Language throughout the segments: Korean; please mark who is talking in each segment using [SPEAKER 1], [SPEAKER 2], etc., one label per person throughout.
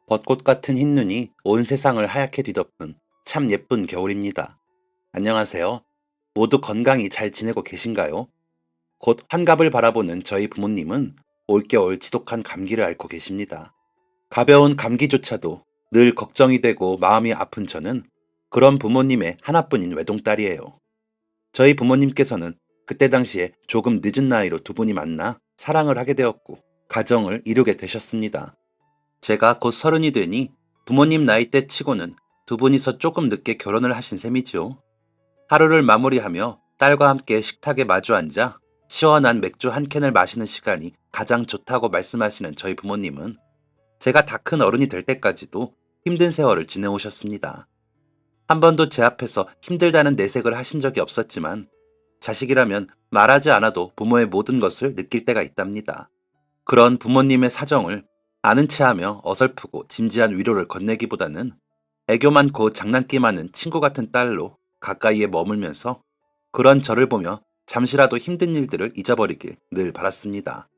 [SPEAKER 1] 벚꽃 같은 흰 눈이 온 세상을 하얗게 뒤덮은 참 예쁜 겨울입니다. 안녕하세요. 모두 건강히 잘 지내고 계신가요? 곧 환갑을 바라보는 저희 부모님은 올겨울 지독한 감기를 앓고 계십니다. 가벼운 감기조차도 늘 걱정이 되고 마음이 아픈 저는 그런 부모님의 하나뿐인 외동딸이에요. 저희 부모님께서는 그때 당시에 조금 늦은 나이로 두 분이 만나 사랑을 하게 되었고 가정을 이루게 되셨습니다. 제가 곧 서른이 되니 부모님 나이대 치고는 두 분이서 조금 늦게 결혼을 하신 셈이지요. 하루를 마무리하며 딸과 함께 식탁에 마주 앉아 시원한 맥주 한 캔을 마시는 시간이 가장 좋다고 말씀하시는 저희 부모님은 제가 다 큰 어른이 될 때까지도 힘든 세월을 지내오셨습니다. 한 번도 제 앞에서 힘들다는 내색을 하신 적이 없었지만 자식이라면 말하지 않아도 부모의 모든 것을 느낄 때가 있답니다. 그런 부모님의 사정을 아는 체하며 어설프고 진지한 위로를 건네기보다는 애교 많고 장난기 많은 친구 같은 딸로 가까이에 머물면서 그런 저를 보며 잠시라도 힘든 일들을 잊어버리길 늘 바랐습니다.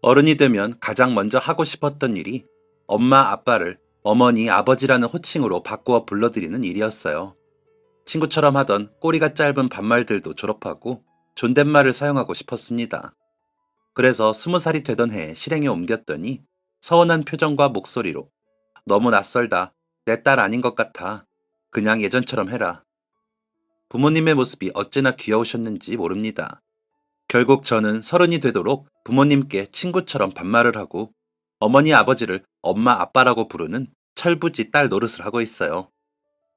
[SPEAKER 1] 어른이 되면 가장 먼저 하고 싶었던 일이 엄마 아빠를 어머니 아버지라는 호칭으로 바꾸어 불러드리는 일이었어요. 친구처럼 하던 꼬리가 짧은 반말들도 졸업하고 존댓말을 사용하고 싶었습니다. 그래서 20살이 되던 해에 실행에 옮겼더니 서운한 표정과 목소리로 너무 낯설다. 내 딸 아닌 것 같아. 그냥 예전처럼 해라. 부모님의 모습이 어찌나 귀여우셨는지 모릅니다. 결국 저는 서른이 되도록 부모님께 친구처럼 반말을 하고 어머니 아버지를 엄마 아빠라고 부르는 철부지 딸 노릇을 하고 있어요.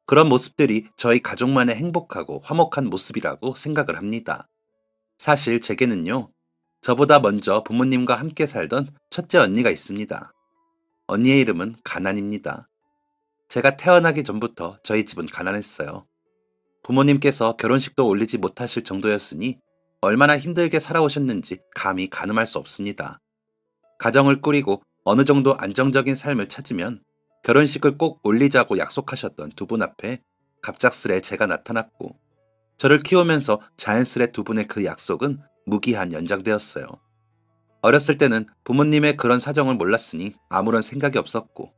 [SPEAKER 1] 그런 모습들이 저희 가족만의 행복하고 화목한 모습이라고 생각을 합니다. 사실 제게는요, 저보다 먼저 부모님과 함께 살던 첫째 언니가 있습니다. 언니의 이름은 가난입니다. 제가 태어나기 전부터 저희 집은 가난했어요. 부모님께서 결혼식도 올리지 못하실 정도였으니 얼마나 힘들게 살아오셨는지 감히 가늠할 수 없습니다. 가정을 꾸리고 어느 정도 안정적인 삶을 찾으면 결혼식을 꼭 올리자고 약속하셨던 두 분 앞에 갑작스레 제가 나타났고 저를 키우면서 자연스레 두 분의 그 약속은 무기한 연장되었어요. 어렸을 때는 부모님의 그런 사정을 몰랐으니 아무런 생각이 없었고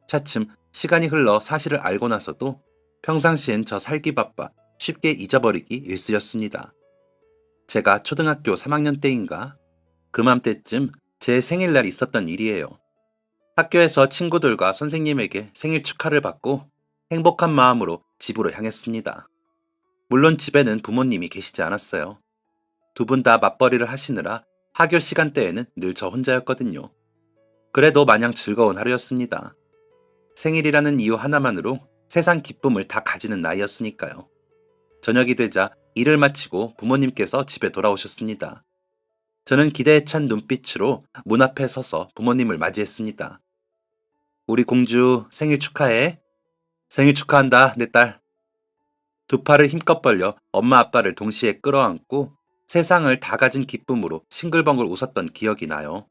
[SPEAKER 1] 차츰 시간이 흘러 사실을 알고 나서도 평상시엔 저 살기 바빠 쉽게 잊어버리기 일쑤였습니다. 제가 초등학교 3학년 때인가 그맘때쯤 제 생일날 있었던 일이에요. 학교에서 친구들과 선생님에게 생일 축하를 받고 행복한 마음으로 집으로 향했습니다. 물론 집에는 부모님이 계시지 않았어요. 두 분 다 맞벌이를 하시느라 학교 시간대에는 늘 저 혼자였거든요. 그래도 마냥 즐거운 하루였습니다. 생일이라는 이유 하나만으로 세상 기쁨을 다 가지는 나이였으니까요. 저녁이 되자 일을 마치고 부모님께서 집에 돌아오셨습니다. 저는 기대에 찬 눈빛으로 문 앞에 서서 부모님을 맞이했습니다. 우리 공주 생일 축하해. 생일 축하한다, 내 딸. 두 팔을 힘껏 벌려 엄마 아빠를 동시에 끌어안고 세상을 다 가진 기쁨으로 싱글벙글 웃었던 기억이 나요.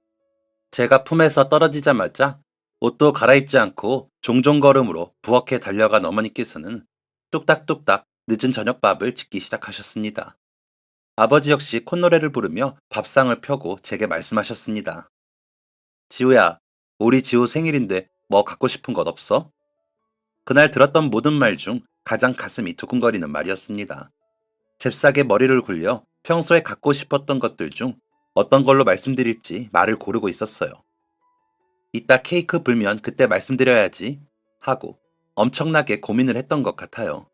[SPEAKER 1] 제가 품에서 떨어지자마자 옷도 갈아입지 않고 종종 걸음으로 부엌에 달려간 어머니께서는 뚝딱뚝딱 늦은 저녁밥을 짓기 시작하셨습니다. 아버지 역시 콧노래를 부르며 밥상을 펴고 제게 말씀하셨습니다. 지우야, 우리 지우 생일인데 뭐 갖고 싶은 것 없어? 그날 들었던 모든 말 중 가장 가슴이 두근거리는 말이었습니다. 잽싸게 머리를 굴려 평소에 갖고 싶었던 것들 중 어떤 걸로 말씀드릴지 말을 고르고 있었어요. 이따 케이크 불면 그때 말씀드려야지 하고 엄청나게 고민을 했던 것 같아요.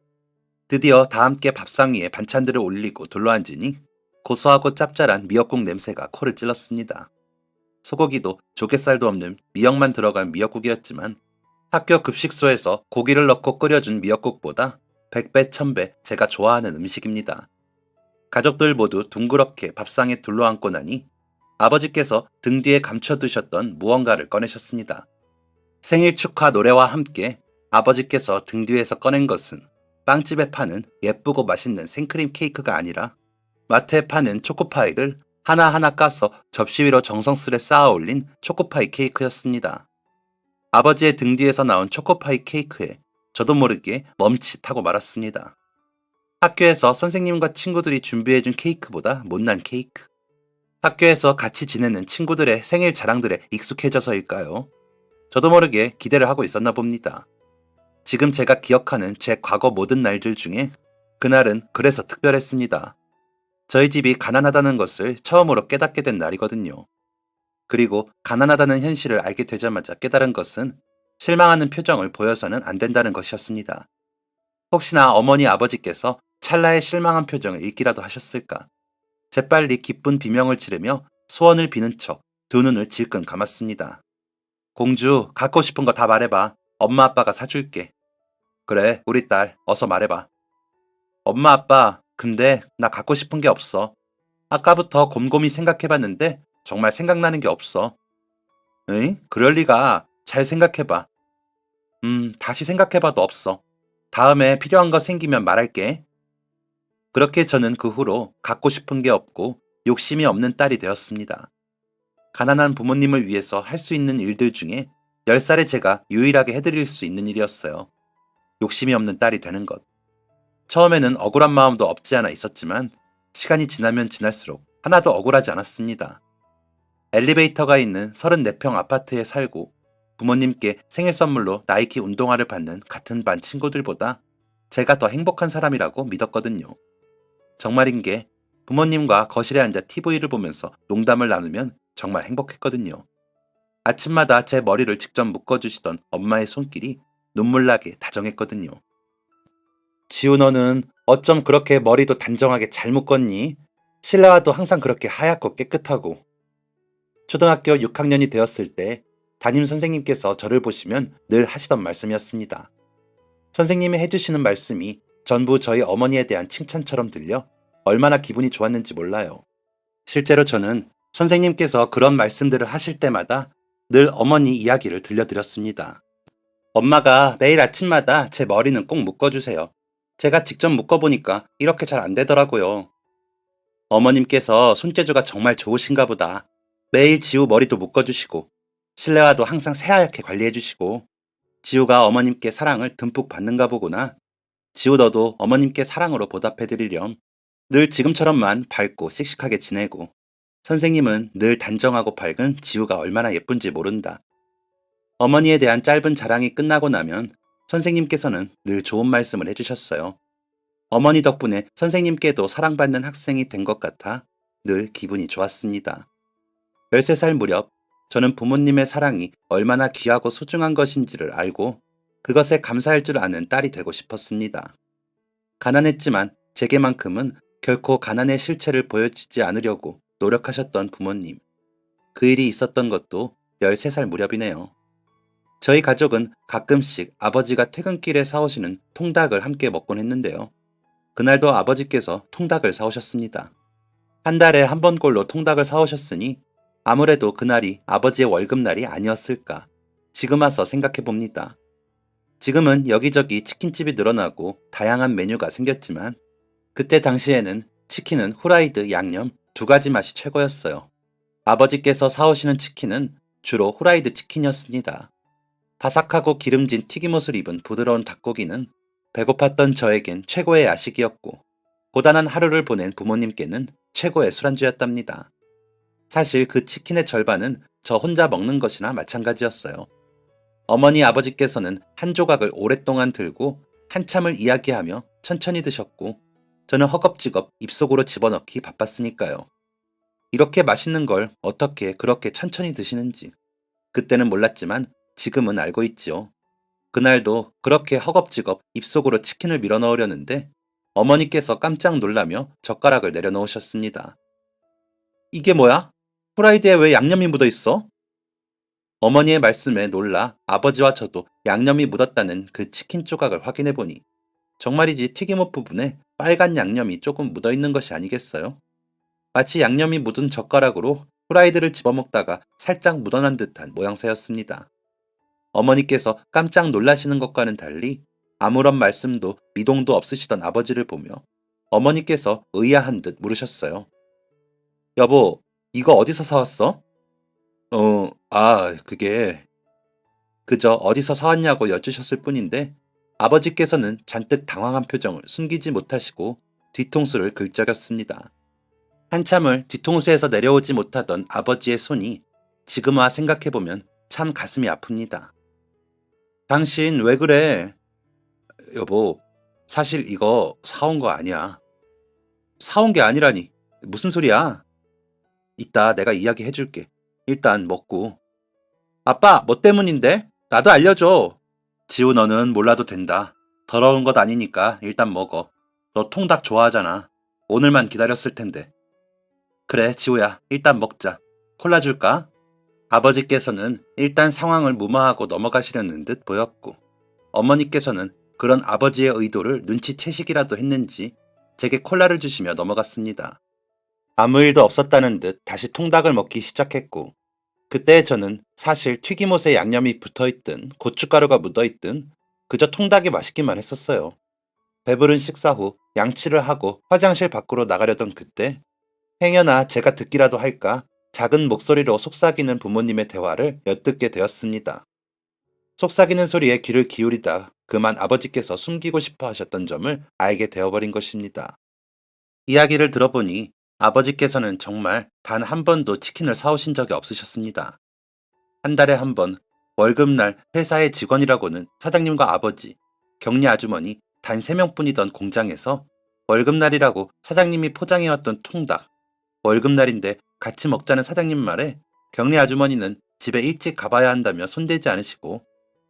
[SPEAKER 1] 드디어 다 함께 밥상 위에 반찬들을 올리고 둘러앉으니 고소하고 짭짤한 미역국 냄새가 코를 찔렀습니다. 소고기도 조갯살도 없는 미역만 들어간 미역국이었지만 학교 급식소에서 고기를 넣고 끓여준 미역국보다 100배, 1000배 제가 좋아하는 음식입니다. 가족들 모두 둥그렇게 밥상에 둘러앉고 나니 아버지께서 등 뒤에 감춰두셨던 무언가를 꺼내셨습니다. 생일 축하 노래와 함께 아버지께서 등 뒤에서 꺼낸 것은 빵집에 파는 예쁘고 맛있는 생크림 케이크가 아니라 마트에 파는 초코파이를 하나하나 까서 접시 위로 정성스레 쌓아 올린 초코파이 케이크였습니다. 아버지의 등 뒤에서 나온 초코파이 케이크에 저도 모르게 멈칫하고 말았습니다. 학교에서 선생님과 친구들이 준비해준 케이크보다 못난 케이크. 학교에서 같이 지내는 친구들의 생일 자랑들에 익숙해져서일까요? 저도 모르게 기대를 하고 있었나 봅니다. 지금 제가 기억하는 제 과거 모든 날들 중에 그날은 그래서 특별했습니다. 저희 집이 가난하다는 것을 처음으로 깨닫게 된 날이거든요. 그리고 가난하다는 현실을 알게 되자마자 깨달은 것은 실망하는 표정을 보여서는 안 된다는 것이었습니다. 혹시나 어머니 아버지께서 찰나의 실망한 표정을 읽기라도 하셨을까? 재빨리 기쁜 비명을 지르며 소원을 비는 척 두 눈을 질끈 감았습니다. 공주, 갖고 싶은 거 다 말해봐. 엄마 아빠가 사줄게. 그래, 우리 딸, 어서 말해봐. 엄마 아빠, 근데 나 갖고 싶은 게 없어. 아까부터 곰곰이 생각해봤는데 정말 생각나는 게 없어. 응? 그럴 리가. 잘 생각해봐. 다시 생각해봐도 없어. 다음에 필요한 거 생기면 말할게. 그렇게 저는 그 후로 갖고 싶은 게 없고 욕심이 없는 딸이 되었습니다. 가난한 부모님을 위해서 할 수 있는 일들 중에 10살의 제가 유일하게 해드릴 수 있는 일이었어요. 욕심이 없는 딸이 되는 것. 처음에는 억울한 마음도 없지 않아 있었지만 시간이 지나면 지날수록 하나도 억울하지 않았습니다. 엘리베이터가 있는 34평 아파트에 살고 부모님께 생일 선물로 나이키 운동화를 받는 같은 반 친구들보다 제가 더 행복한 사람이라고 믿었거든요. 정말인 게 부모님과 거실에 앉아 TV를 보면서 농담을 나누면 정말 행복했거든요. 아침마다 제 머리를 직접 묶어주시던 엄마의 손길이 눈물나게 다정했거든요. 지우 너는 어쩜 그렇게 머리도 단정하게 잘 묶었니? 실내화도 항상 그렇게 하얗고 깨끗하고. 초등학교 6학년이 되었을 때 담임 선생님께서 저를 보시면 늘 하시던 말씀이었습니다. 선생님이 해주시는 말씀이 전부 저희 어머니에 대한 칭찬처럼 들려 얼마나 기분이 좋았는지 몰라요. 실제로 저는 선생님께서 그런 말씀들을 하실 때마다 늘 어머니 이야기를 들려드렸습니다. 엄마가 매일 아침마다 제 머리는 꼭 묶어주세요. 제가 직접 묶어보니까 이렇게 잘 안 되더라고요. 어머님께서 손재주가 정말 좋으신가 보다. 매일 지우 머리도 묶어주시고 실내화도 항상 새하얗게 관리해주시고 지우가 어머님께 사랑을 듬뿍 받는가 보구나. 지우 너도 어머님께 사랑으로 보답해드리렴. 늘 지금처럼만 밝고 씩씩하게 지내고 선생님은 늘 단정하고 밝은 지우가 얼마나 예쁜지 모른다. 어머니에 대한 짧은 자랑이 끝나고 나면 선생님께서는 늘 좋은 말씀을 해주셨어요. 어머니 덕분에 선생님께도 사랑받는 학생이 된 것 같아 늘 기분이 좋았습니다. 13살 무렵 저는 부모님의 사랑이 얼마나 귀하고 소중한 것인지를 알고 그것에 감사할 줄 아는 딸이 되고 싶었습니다. 가난했지만 제게만큼은 결코 가난의 실체를 보여주지 않으려고 노력하셨던 부모님. 그 일이 있었던 것도 13살 무렵이네요. 저희 가족은 가끔씩 아버지가 퇴근길에 사오시는 통닭을 함께 먹곤 했는데요. 그날도 아버지께서 통닭을 사오셨습니다. 한 달에 한 번꼴로 통닭을 사오셨으니 아무래도 그날이 아버지의 월급날이 아니었을까 지금 와서 생각해 봅니다. 지금은 여기저기 치킨집이 늘어나고 다양한 메뉴가 생겼지만 그때 당시에는 치킨은 후라이드, 양념 두 가지 맛이 최고였어요. 아버지께서 사오시는 치킨은 주로 후라이드 치킨이었습니다. 바삭하고 기름진 튀김옷을 입은 부드러운 닭고기는 배고팠던 저에겐 최고의 야식이었고 고단한 하루를 보낸 부모님께는 최고의 술안주였답니다. 사실 그 치킨의 절반은 저 혼자 먹는 것이나 마찬가지였어요. 어머니 아버지께서는 한 조각을 오랫동안 들고 한참을 이야기하며 천천히 드셨고 저는 허겁지겁 입속으로 집어넣기 바빴으니까요. 이렇게 맛있는 걸 어떻게 그렇게 천천히 드시는지 그때는 몰랐지만 지금은 알고 있지요. 그날도 그렇게 허겁지겁 입속으로 치킨을 밀어넣으려는데 어머니께서 깜짝 놀라며 젓가락을 내려놓으셨습니다. 이게 뭐야? 후라이드에 왜 양념이 묻어 있어? 어머니의 말씀에 놀라 아버지와 저도 양념이 묻었다는 그 치킨 조각을 확인해 보니 정말이지 튀김옷 부분에 빨간 양념이 조금 묻어 있는 것이 아니겠어요? 마치 양념이 묻은 젓가락으로 후라이드를 집어먹다가 살짝 묻어난 듯한 모양새였습니다. 어머니께서 깜짝 놀라시는 것과는 달리 아무런 말씀도 미동도 없으시던 아버지를 보며 어머니께서 의아한 듯 물으셨어요. 여보, 이거 어디서 사왔어? 그게... 그저 어디서 사왔냐고 여쭈셨을 뿐인데 아버지께서는 잔뜩 당황한 표정을 숨기지 못하시고 뒤통수를 긁적였습니다. 한참을 뒤통수에서 내려오지 못하던 아버지의 손이 지금 와 생각해보면 참 가슴이 아픕니다. 당신 왜 그래? 여보, 사실 이거 사온 거 아니야. 사온 게 아니라니. 무슨 소리야? 이따 내가 이야기해 줄게. 일단 먹고. 아빠, 뭐 때문인데? 나도 알려줘. 지우 너는 몰라도 된다. 더러운 것 아니니까 일단 먹어. 너 통닭 좋아하잖아. 오늘만 기다렸을 텐데. 그래, 지우야. 일단 먹자. 콜라 줄까? 아버지께서는 일단 상황을 무마하고 넘어가시려는 듯 보였고, 어머니께서는 그런 아버지의 의도를 눈치채시기라도 했는지 제게 콜라를 주시며 넘어갔습니다. 아무 일도 없었다는 듯 다시 통닭을 먹기 시작했고, 그때 저는 사실 튀김옷에 양념이 붙어있든 고춧가루가 묻어있든 그저 통닭이 맛있기만 했었어요. 배부른 식사 후 양치를 하고 화장실 밖으로 나가려던 그때 행여나 제가 듣기라도 할까 작은 목소리로 속삭이는 부모님의 대화를 엿듣게 되었습니다. 속삭이는 소리에 귀를 기울이다 그만 아버지께서 숨기고 싶어 하셨던 점을 알게 되어버린 것입니다. 이야기를 들어보니 아버지께서는 정말 단 한 번도 치킨을 사오신 적이 없으셨습니다. 한 달에 한 번, 월급날 회사의 직원이라고는 사장님과 아버지, 격리 아주머니 단 3명뿐이던 공장에서 월급날이라고 사장님이 포장해왔던 통닭, 월급날인데 같이 먹자는 사장님 말에 격리 아주머니는 집에 일찍 가봐야 한다며 손대지 않으시고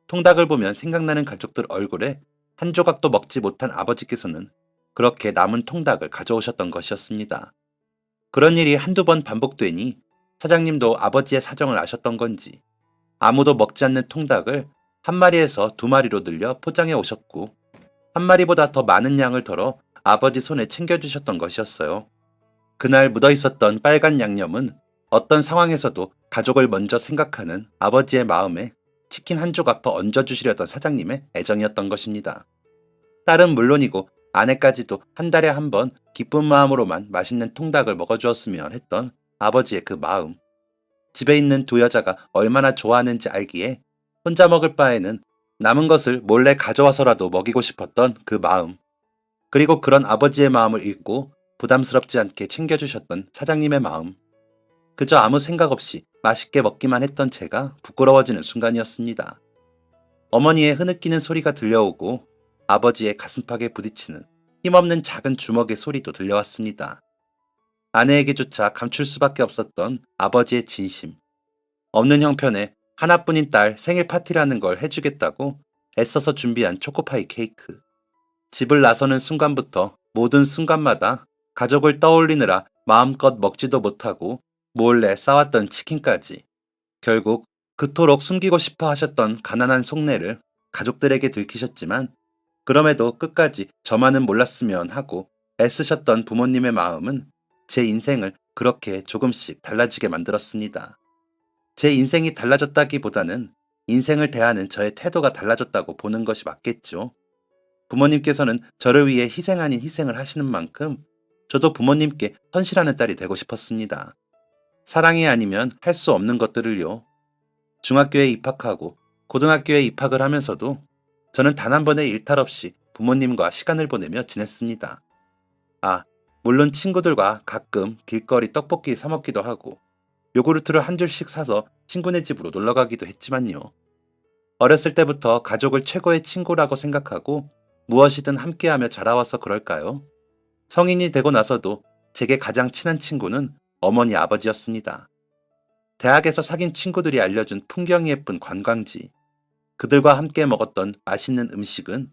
[SPEAKER 1] 통닭을 보면 생각나는 가족들 얼굴에 한 조각도 먹지 못한 아버지께서는 그렇게 남은 통닭을 가져오셨던 것이었습니다. 그런 일이 한두 번 반복되니 사장님도 아버지의 사정을 아셨던 건지 아무도 먹지 않는 통닭을 한 마리에서 2마리로 늘려 포장해 오셨고 한 마리보다 더 많은 양을 덜어 아버지 손에 챙겨주셨던 것이었어요. 그날 묻어 있었던 빨간 양념은 어떤 상황에서도 가족을 먼저 생각하는 아버지의 마음에 치킨 한 조각 더 얹어주시려던 사장님의 애정이었던 것입니다. 딸은 물론이고 아내까지도 한 달에 한 번 기쁜 마음으로만 맛있는 통닭을 먹어주었으면 했던 아버지의 그 마음. 집에 있는 2여자가 얼마나 좋아하는지 알기에 혼자 먹을 바에는 남은 것을 몰래 가져와서라도 먹이고 싶었던 그 마음. 그리고 그런 아버지의 마음을 읽고 부담스럽지 않게 챙겨주셨던 사장님의 마음. 그저 아무 생각 없이 맛있게 먹기만 했던 제가 부끄러워지는 순간이었습니다. 어머니의 흐느끼는 소리가 들려오고 아버지의 가슴팍에 부딪히는 힘없는 작은 주먹의 소리도 들려왔습니다. 아내에게조차 감출 수밖에 없었던 아버지의 진심. 없는 형편에 하나뿐인 딸 생일 파티라는 걸 해주겠다고 애써서 준비한 초코파이 케이크. 집을 나서는 순간부터 모든 순간마다 가족을 떠올리느라 마음껏 먹지도 못하고 몰래 싸왔던 치킨까지. 결국 그토록 숨기고 싶어 하셨던 가난한 속내를 가족들에게 들키셨지만 그럼에도 끝까지 저만은 몰랐으면 하고 애쓰셨던 부모님의 마음은 제 인생을 그렇게 조금씩 달라지게 만들었습니다. 제 인생이 달라졌다기보다는 인생을 대하는 저의 태도가 달라졌다고 보는 것이 맞겠죠. 부모님께서는 저를 위해 희생 아닌 희생을 하시는 만큼 저도 부모님께 헌신하는 딸이 되고 싶었습니다. 사랑이 아니면 할 수 없는 것들을요. 중학교에 입학하고 고등학교에 입학을 하면서도 저는 단 한 번의 일탈 없이 부모님과 시간을 보내며 지냈습니다. 아, 물론 친구들과 가끔 길거리 떡볶이 사 먹기도 하고 요구르트를 한 줄씩 사서 친구네 집으로 놀러 가기도 했지만요. 어렸을 때부터 가족을 최고의 친구라고 생각하고 무엇이든 함께하며 자라와서 그럴까요? 성인이 되고 나서도 제게 가장 친한 친구는 어머니 아버지였습니다. 대학에서 사귄 친구들이 알려준 풍경이 예쁜 관광지, 그들과 함께 먹었던 맛있는 음식은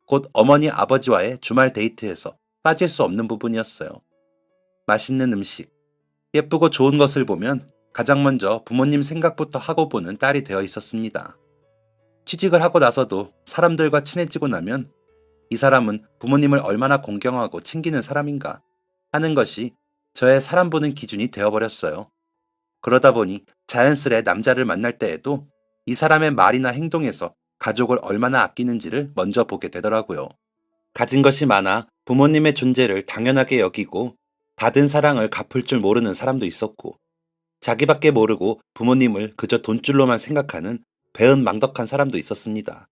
[SPEAKER 1] 곧 어머니 아버지와의 주말 데이트에서 빠질 수 없는 부분이었어요. 맛있는 음식, 예쁘고 좋은 것을 보면 가장 먼저 부모님 생각부터 하고 보는 딸이 되어 있었습니다. 취직을 하고 나서도 사람들과 친해지고 나면 이 사람은 부모님을 얼마나 공경하고 챙기는 사람인가 하는 것이 저의 사람 보는 기준이 되어버렸어요. 그러다 보니 자연스레 남자를 만날 때에도 이 사람의 말이나 행동에서 가족을 얼마나 아끼는지를 먼저 보게 되더라고요. 가진 것이 많아 부모님의 존재를 당연하게 여기고 받은 사랑을 갚을 줄 모르는 사람도 있었고 자기밖에 모르고 부모님을 그저 돈줄로만 생각하는 배은망덕한 사람도 있었습니다.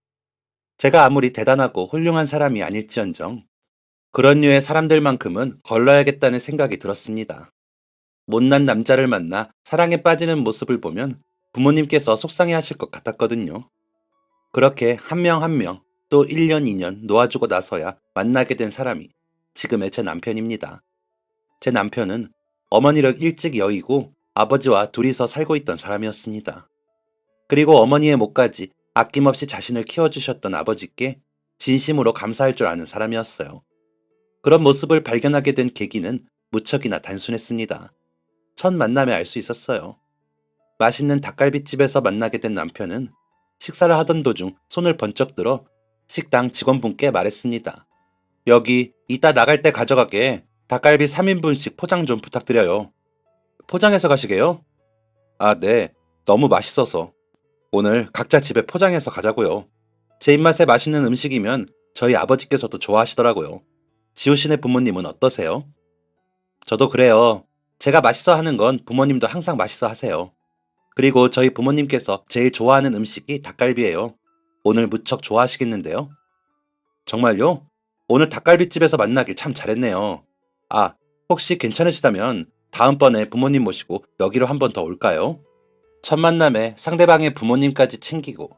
[SPEAKER 1] 제가 아무리 대단하고 훌륭한 사람이 아닐지언정 그런 류의 사람들만큼은 걸러야겠다는 생각이 들었습니다. 못난 남자를 만나 사랑에 빠지는 모습을 보면 부모님께서 속상해 하실 것 같았거든요. 그렇게 한 명 한 명 또 1년 2년 놓아주고 나서야 만나게 된 사람이 지금의 제 남편입니다. 제 남편은 어머니를 일찍 여의고 아버지와 둘이서 살고 있던 사람이었습니다. 그리고 어머니의 몫까지 아낌없이 자신을 키워주셨던 아버지께 진심으로 감사할 줄 아는 사람이었어요. 그런 모습을 발견하게 된 계기는 무척이나 단순했습니다. 첫 만남에 알 수 있었어요. 맛있는 닭갈비집에서 만나게 된 남편은 식사를 하던 도중 손을 번쩍 들어 식당 직원분께 말했습니다. 여기 이따 나갈 때 가져가게 닭갈비 3인분씩 포장 좀 부탁드려요. 포장해서 가시게요? 아, 네. 너무 맛있어서. 오늘 각자 집에 포장해서 가자고요. 제 입맛에 맛있는 음식이면 저희 아버지께서도 좋아하시더라고요. 지호 씨네 부모님은 어떠세요? 저도 그래요. 제가 맛있어 하는 건 부모님도 항상 맛있어 하세요. 그리고 저희 부모님께서 제일 좋아하는 음식이 닭갈비예요. 오늘 무척 좋아하시겠는데요? 정말요? 오늘 닭갈비집에서 만나길 참 잘했네요. 아, 혹시 괜찮으시다면 다음번에 부모님 모시고 여기로 한 번 더 올까요? 첫 만남에 상대방의 부모님까지 챙기고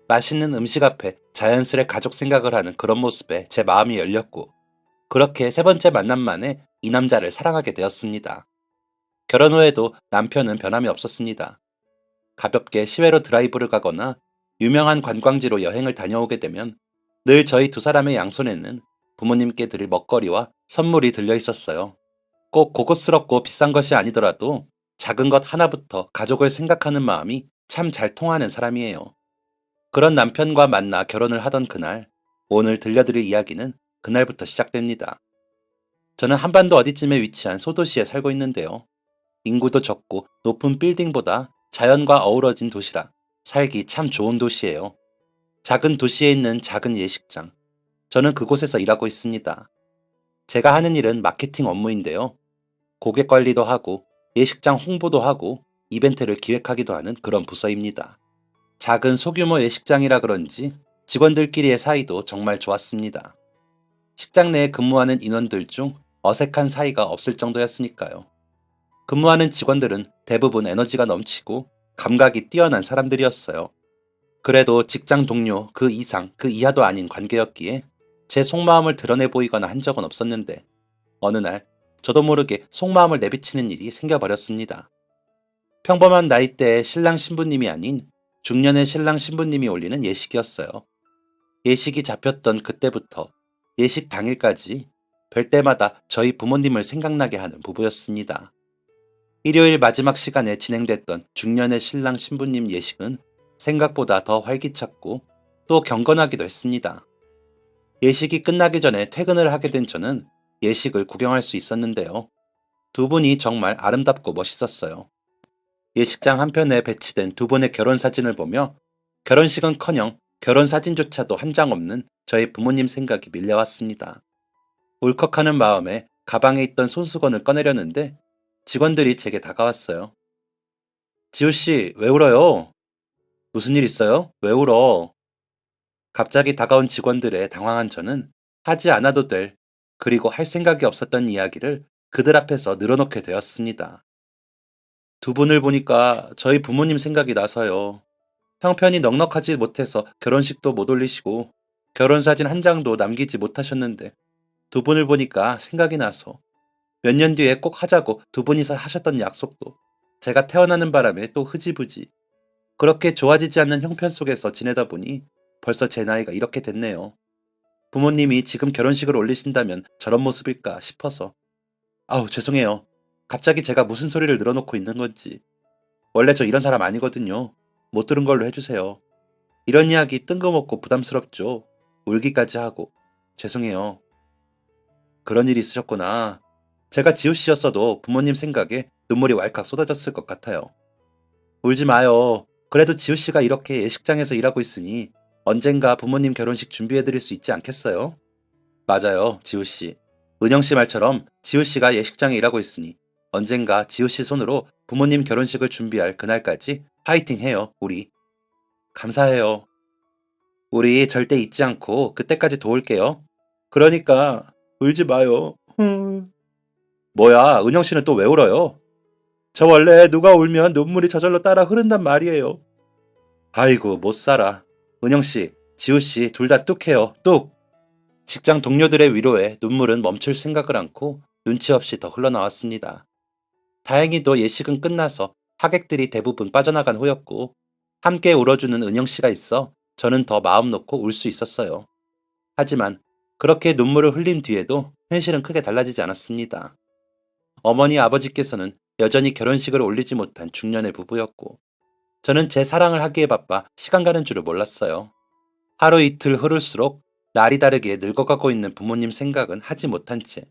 [SPEAKER 1] 맛있는 음식 앞에 자연스레 가족 생각을 하는 그런 모습에 제 마음이 열렸고 그렇게 세 번째 만남 만에 이 남자를 사랑하게 되었습니다. 결혼 후에도 남편은 변함이 없었습니다. 가볍게 시외로 드라이브를 가거나 유명한 관광지로 여행을 다녀오게 되면 늘 저희 두 사람의 양손에는 부모님께 드릴 먹거리와 선물이 들려 있었어요. 꼭 고급스럽고 비싼 것이 아니더라도 작은 것 하나부터 가족을 생각하는 마음이 참 잘 통하는 사람이에요. 그런 남편과 만나 결혼을 하던 그날, 오늘 들려드릴 이야기는 그날부터 시작됩니다. 저는 한반도 어디쯤에 위치한 소도시에 살고 있는데요. 인구도 적고 높은 빌딩보다 자연과 어우러진 도시라 살기 참 좋은 도시예요. 작은 도시에 있는 작은 예식장. 저는 그곳에서 일하고 있습니다. 제가 하는 일은 마케팅 업무인데요. 고객 관리도 하고 예식장 홍보도 하고 이벤트를 기획하기도 하는 그런 부서입니다. 작은 소규모 예식장이라 그런지 직원들끼리의 사이도 정말 좋았습니다. 식장 내에 근무하는 인원들 중 어색한 사이가 없을 정도였으니까요. 근무하는 직원들은 대부분 에너지가 넘치고 감각이 뛰어난 사람들이었어요. 그래도 직장 동료 그 이상 그 이하도 아닌 관계였기에 제 속마음을 드러내 보이거나 한 적은 없었는데 어느 날 저도 모르게 속마음을 내비치는 일이 생겨버렸습니다. 평범한 나이대의 신랑 신부님이 아닌 중년의 신랑 신부님이 올리는 예식이었어요. 예식이 잡혔던 그때부터 예식 당일까지 뵐 때마다 저희 부모님을 생각나게 하는 부부였습니다. 일요일 마지막 시간에 진행됐던 중년의 신랑 신부님 예식은 생각보다 더 활기찼고 또 경건하기도 했습니다. 예식이 끝나기 전에 퇴근을 하게 된 저는 예식을 구경할 수 있었는데요. 두 분이 정말 아름답고 멋있었어요. 예식장 한편에 배치된 두 분의 결혼 사진을 보며 결혼식은커녕 결혼 사진조차도 한 장 없는 저희 부모님 생각이 밀려왔습니다. 울컥하는 마음에 가방에 있던 손수건을 꺼내려는데 직원들이 제게 다가왔어요. 지우 씨, 왜 울어요? 무슨 일 있어요? 왜 울어? 갑자기 다가온 직원들의 당황한 저는 하지 않아도 될, 그리고 할 생각이 없었던 이야기를 그들 앞에서 늘어놓게 되었습니다. 두 분을 보니까 저희 부모님 생각이 나서요. 형편이 넉넉하지 못해서 결혼식도 못 올리시고 결혼사진 한 장도 남기지 못하셨는데 두 분을 보니까 생각이 나서 몇 년 뒤에 꼭 하자고 두 분이서 하셨던 약속도 제가 태어나는 바람에 또 흐지부지 그렇게 좋아지지 않는 형편 속에서 지내다 보니 벌써 제 나이가 이렇게 됐네요. 부모님이 지금 결혼식을 올리신다면 저런 모습일까 싶어서 아우 죄송해요. 갑자기 제가 무슨 소리를 늘어놓고 있는 건지. 원래 저 이런 사람 아니거든요. 못 들은 걸로 해주세요. 이런 이야기 뜬금없고 부담스럽죠. 울기까지 하고. 죄송해요. 그런 일이 있으셨구나. 제가 지우 씨였어도 부모님 생각에 눈물이 왈칵 쏟아졌을 것 같아요. 울지 마요. 그래도 지우 씨가 이렇게 예식장에서 일하고 있으니 언젠가 부모님 결혼식 준비해드릴 수 있지 않겠어요? 맞아요, 지우 씨. 은영 씨 말처럼 지우 씨가 예식장에 일하고 있으니 언젠가 지우 씨 손으로 부모님 결혼식을 준비할 그날까지 파이팅 해요, 우리. 감사해요. 우리 절대 잊지 않고 그때까지 도울게요. 그러니까 울지 마요. 뭐야, 은영 씨는 또 왜 울어요? 저 원래 누가 울면 눈물이 저절로 따라 흐른단 말이에요. 아이고, 못 살아. 은영씨, 지우씨 둘 다 뚝해요. 뚝! 직장 동료들의 위로에 눈물은 멈출 생각을 않고 눈치 없이 더 흘러나왔습니다. 다행히도 예식은 끝나서 하객들이 대부분 빠져나간 후였고 함께 울어주는 은영씨가 있어 저는 더 마음 놓고 울 수 있었어요. 하지만 그렇게 눈물을 흘린 뒤에도 현실은 크게 달라지지 않았습니다. 어머니 아버지께서는 여전히 결혼식을 올리지 못한 중년의 부부였고 저는 제 사랑을 하기에 바빠 시간 가는 줄을 몰랐어요. 하루 이틀 흐를수록 날이 다르게 늙어가고 있는 부모님 생각은 하지 못한 채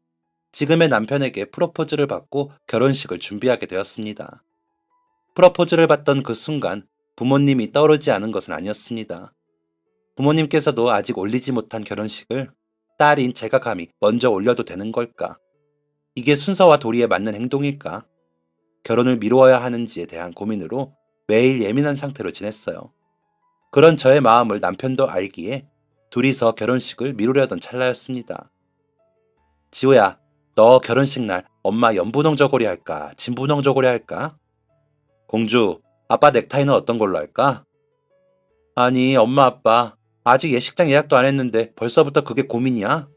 [SPEAKER 1] 지금의 남편에게 프로포즈를 받고 결혼식을 준비하게 되었습니다. 프로포즈를 받던 그 순간 부모님이 떠오르지 않은 것은 아니었습니다. 부모님께서도 아직 올리지 못한 결혼식을 딸인 제가 감히 먼저 올려도 되는 걸까? 이게 순서와 도리에 맞는 행동일까? 결혼을 미루어야 하는지에 대한 고민으로 매일 예민한 상태로 지냈어요. 그런 저의 마음을 남편도 알기에 둘이서 결혼식을 미루려던 찰나였습니다. 지호야, 너 결혼식 날 엄마 연분홍 저고리 할까? 진분홍 저고리 할까? 공주, 아빠 넥타이는 어떤 걸로 할까? 아니, 엄마 아빠 아직 예식장 예약도 안 했는데 벌써부터 그게 고민이야?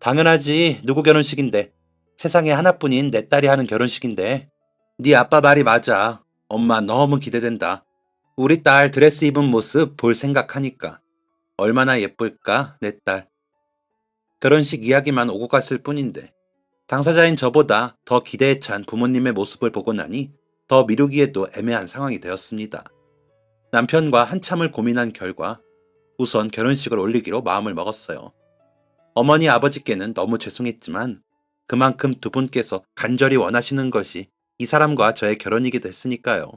[SPEAKER 1] 당연하지. 누구 결혼식인데. 세상에 하나뿐인 내 딸이 하는 결혼식인데. 네 아빠 말이 맞아. 엄마 너무 기대된다. 우리 딸 드레스 입은 모습 볼 생각하니까. 얼마나 예쁠까, 내 딸. 결혼식 이야기만 오고 갔을 뿐인데 당사자인 저보다 더 기대에 찬 부모님의 모습을 보고 나니 더 미루기에도 애매한 상황이 되었습니다. 남편과 한참을 고민한 결과 우선 결혼식을 올리기로 마음을 먹었어요. 어머니 아버지께는 너무 죄송했지만 그만큼 두 분께서 간절히 원하시는 것이 이 사람과 저의 결혼이기도 했으니까요.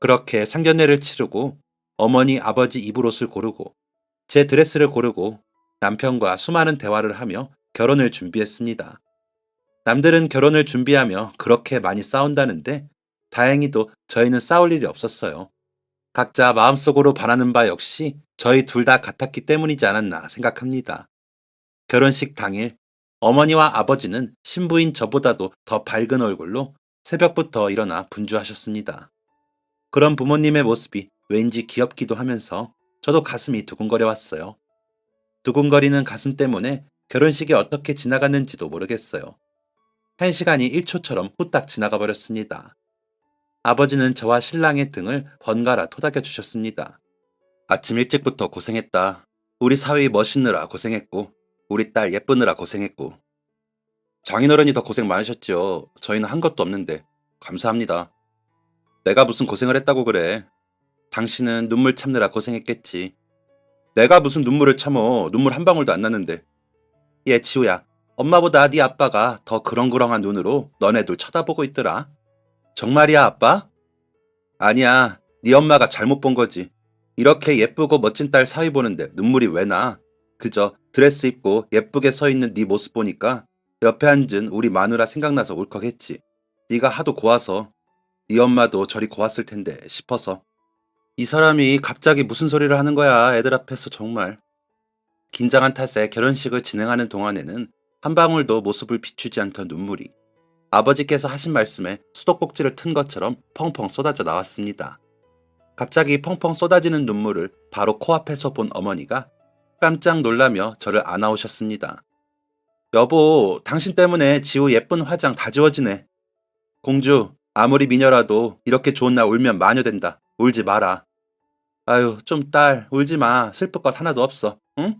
[SPEAKER 1] 그렇게 상견례를 치르고 어머니 아버지 입을 옷을 고르고 제 드레스를 고르고 남편과 수많은 대화를 하며 결혼을 준비했습니다. 남들은 결혼을 준비하며 그렇게 많이 싸운다는데 다행히도 저희는 싸울 일이 없었어요. 각자 마음속으로 바라는 바 역시 저희 둘 다 같았기 때문이지 않았나 생각합니다. 결혼식 당일 어머니와 아버지는 신부인 저보다도 더 밝은 얼굴로 새벽부터 일어나 분주하셨습니다. 그런 부모님의 모습이 왠지 귀엽기도 하면서 저도 가슴이 두근거려 왔어요. 두근거리는 가슴 때문에 결혼식이 어떻게 지나갔는지도 모르겠어요. 1시간이 1초처럼 후딱 지나가 버렸습니다. 아버지는 저와 신랑의 등을 번갈아 토닥여 주셨습니다. 아침 일찍부터 고생했다. 우리 사위 멋있느라 고생했고 우리 딸 예쁘느라 고생했고 장인어른이 더 고생 많으셨지요. 저희는 한 것도 없는데 감사합니다. 내가 무슨 고생을 했다고 그래. 당신은 눈물 참느라 고생했겠지. 내가 무슨 눈물을 참어. 눈물 한 방울도 안 났는데. 얘 지우야. 엄마보다 네 아빠가 더 그렁그렁한 눈으로 너네 둘 쳐다보고 있더라. 정말이야 아빠? 아니야. 네 엄마가 잘못 본 거지. 이렇게 예쁘고 멋진 딸 사위 보는데 눈물이 왜 나? 그저 드레스 입고 예쁘게 서 있는 네 모습 보니까 옆에 앉은 우리 마누라 생각나서 울컥했지. 네가 하도 고와서. 네 엄마도 저리 고왔을 텐데 싶어서. 이 사람이 갑자기 무슨 소리를 하는 거야, 애들 앞에서 정말. 긴장한 탓에 결혼식을 진행하는 동안에는 한 방울도 모습을 비추지 않던 눈물이 아버지께서 하신 말씀에 수도꼭지를 튼 것처럼 펑펑 쏟아져 나왔습니다. 갑자기 펑펑 쏟아지는 눈물을 바로 코앞에서 본 어머니가 깜짝 놀라며 저를 안아오셨습니다. 여보, 당신 때문에 지우 예쁜 화장 다 지워지네. 공주, 아무리 미녀라도 이렇게 좋은 날 울면 마녀 된다. 울지 마라. 아유, 좀 딸, 울지 마. 슬플 것 하나도 없어. 응?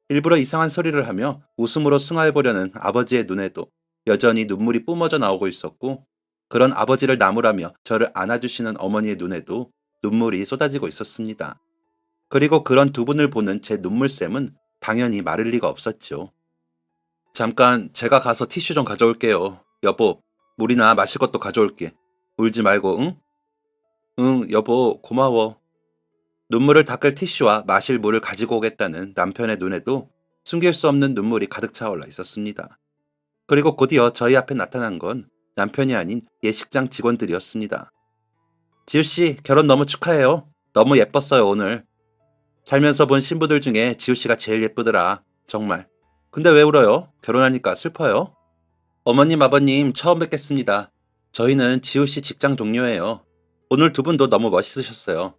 [SPEAKER 1] 일부러 이상한 소리를 하며 웃음으로 승화해보려는 아버지의 눈에도 여전히 눈물이 뿜어져 나오고 있었고 그런 아버지를 나무라며 저를 안아주시는 어머니의 눈에도 눈물이 쏟아지고 있었습니다. 그리고 그런 두 분을 보는 제 눈물샘은 당연히 마를 리가 없었죠. 잠깐 제가 가서 티슈 좀 가져올게요. 여보, 물이나 마실 것도 가져올게. 울지 말고, 응? 응, 여보, 고마워. 눈물을 닦을 티슈와 마실 물을 가지고 오겠다는 남편의 눈에도 숨길 수 없는 눈물이 가득 차올라 있었습니다. 그리고 곧이어 저희 앞에 나타난 건 남편이 아닌 예식장 직원들이었습니다. 지우씨, 결혼 너무 축하해요. 너무 예뻤어요, 오늘. 살면서 본 신부들 중에 지우씨가 제일 예쁘더라. 정말. 근데 왜 울어요? 결혼하니까 슬퍼요? 어머님, 아버님, 처음 뵙겠습니다. 저희는 지우 씨 직장 동료예요. 오늘 두 분도 너무 멋있으셨어요.